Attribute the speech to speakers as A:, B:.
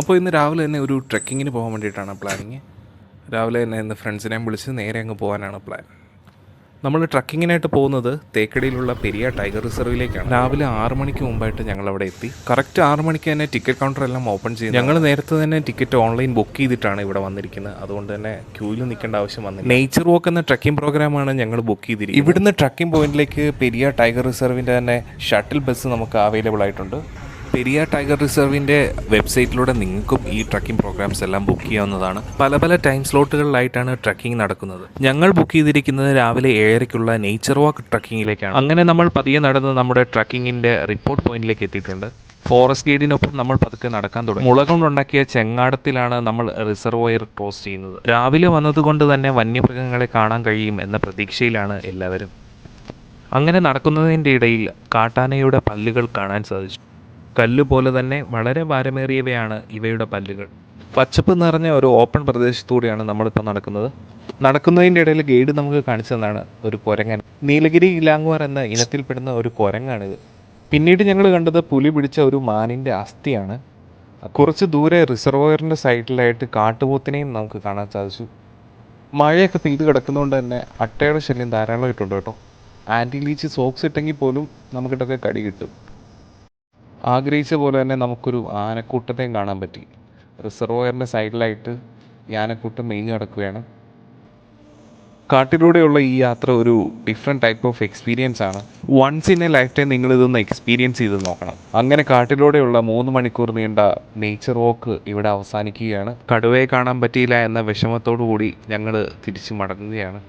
A: അപ്പോൾ ഇന്ന് രാവിലെ തന്നെ ഒരു ട്രെക്കിങ്ങിന് പോകാൻ വേണ്ടിയിട്ടാണ് പ്ലാനിങ്. രാവിലെ തന്നെ ഇന്ന് ഫ്രണ്ട്സിനെയും വിളിച്ച് നേരെ അങ്ങ് പോകാനാണ് പ്ലാൻ. നമ്മൾ ട്രക്കിങ്ങിനായിട്ട് പോകുന്നത് തേക്കടിയിലുള്ള പെരിയ ടൈഗർ റിസർവിലേക്കാണ്. രാവിലെ 6 മണിക്ക് മുമ്പായിട്ട് ഞങ്ങൾ അവിടെ എത്തി. കറക്റ്റ് 6 മണിക്ക് തന്നെ ടിക്കറ്റ് കൗണ്ടർ എല്ലാം ഓപ്പൺ ചെയ്തു. ഞങ്ങൾ നേരത്തെ തന്നെ ടിക്കറ്റ് ഓൺലൈൻ ബുക്ക് ചെയ്തിട്ടാണ് ഇവിടെ വന്നിരിക്കുന്നത്. അതുകൊണ്ട് തന്നെ ക്യൂവിൽ നിൽക്കേണ്ട ആവശ്യം വന്നില്ല. നേച്ചർ വാക്ക് എന്ന ട്രക്കിംഗ് പ്രോഗ്രാമാണ് ഞങ്ങൾ ബുക്ക് ചെയ്തിരിക്കുന്നത്. ഇവിടുന്ന് ട്രക്കിംഗ് പോയിന്റിലേക്ക് പെരിയ ടൈഗർ റിസർവിൻ്റെ തന്നെ ഷട്ടിൽ ബസ് നമുക്ക് അവൈലബിൾ ആയിട്ടുണ്ട്. പെരിയ ടൈഗർ റിസർവിൻ്റെ വെബ്സൈറ്റിലൂടെ നിങ്ങൾക്കും ഈ ട്രക്കിംഗ് പ്രോഗ്രാംസ് എല്ലാം ബുക്ക് ചെയ്യാവുന്നതാണ്. പല പല ടൈം സ്ലോട്ടുകളിലായിട്ടാണ് ട്രക്കിംഗ് നടക്കുന്നത്. ഞങ്ങൾ ബുക്ക് ചെയ്തിരിക്കുന്നത് രാവിലെ 7:30-ക്കുള്ള നേച്ചർ വാക്ക് ട്രക്കിങ്ങിലേക്കാണ്. അങ്ങനെ നമ്മൾ പതിയെ നടന്ന് നമ്മുടെ ട്രക്കിങ്ങിൻ്റെ റിപ്പോർട്ട് പോയിന്റിലേക്ക് എത്തിയിട്ടുണ്ട്. ഫോറസ്റ്റ് ഗൈഡിനൊപ്പം നമ്മൾ പതുക്കെ നടക്കാൻ തുടങ്ങി. മുള കൊണ്ടുണ്ടാക്കിയ ചെങ്ങാടത്തിലാണ് നമ്മൾ റിസർവോയർ ക്രോസ് ചെയ്യുന്നത്. രാവിലെ വന്നതുകൊണ്ട് തന്നെ വന്യമൃഗങ്ങളെ കാണാൻ കഴിയും എന്ന പ്രതീക്ഷയിലാണ് എല്ലാവരും. അങ്ങനെ നടക്കുന്നതിൻ്റെ ഇടയിൽ കാട്ടാനയുടെ പല്ലുകൾ കാണാൻ സാധിച്ചു. കല്ല് പോലെ തന്നെ വളരെ ഭാരമേറിയവയാണ് ഇവയുടെ പല്ലുകൾ. പച്ചപ്പ് നിറഞ്ഞ ഒരു ഓപ്പൺ പ്രദേശത്തൂടെയാണ് നമ്മളിപ്പോൾ നടക്കുന്നത്. നടക്കുന്നതിൻ്റെ ഇടയിൽ ഗൈഡ് നമുക്ക് കാണിച്ചു തന്നാണ് ഒരു കുരങ്ങൻ. നീലഗിരി ഇലാങ്കുവാർ എന്ന ഇനത്തിൽപ്പെടുന്ന ഒരു കുരങ്ങാണിത്. പിന്നീട് ഞങ്ങൾ കണ്ടത് പുലി പിടിച്ച ഒരു മാനിൻ്റെ അസ്ഥിയാണ്. കുറച്ച് ദൂരെ റിസർവോയറിൻ്റെ സൈഡിലായിട്ട് കാട്ടുപോത്തിനെയും നമുക്ക് കാണാൻ സാധിച്ചു. മഴയൊക്കെ പെയ്ത് കിടക്കുന്നതുകൊണ്ട് തന്നെ അട്ടയുടെ ശല്യം ധാരാളമായിട്ടുണ്ട് കേട്ടോ. ആൻറ്റി ലീച്ച് സോക്സ് ഇട്ടെങ്കിൽ പോലും നമുക്കിട്ടൊക്കെ കടി കിട്ടും. ആഗ്രഹിച്ച പോലെ തന്നെ നമുക്കൊരു ആനക്കൂട്ടത്തെയും കാണാൻ പറ്റി. റിസർവോയറിൻ്റെ സൈഡിലായിട്ട് ഈ ആനക്കൂട്ടം മേഞ്ഞ് കിടക്കുകയാണ്. കാട്ടിലൂടെയുള്ള ഈ യാത്ര ഒരു ഡിഫറെൻറ്റ് ടൈപ്പ് ഓഫ് എക്സ്പീരിയൻസ് ആണ്. Once in a life time നിങ്ങളിതൊന്ന് എക്സ്പീരിയൻസ് ചെയ്ത് നോക്കണം. അങ്ങനെ കാട്ടിലൂടെയുള്ള 3 മണിക്കൂർ നീണ്ട നേച്ചർ വാക്ക് ഇവിടെ അവസാനിക്കുകയാണ്. കടുവയെ കാണാൻ പറ്റിയില്ല എന്ന വിഷമത്തോടു കൂടി ഞങ്ങൾ തിരിച്ചു മടങ്ങുകയാണ്.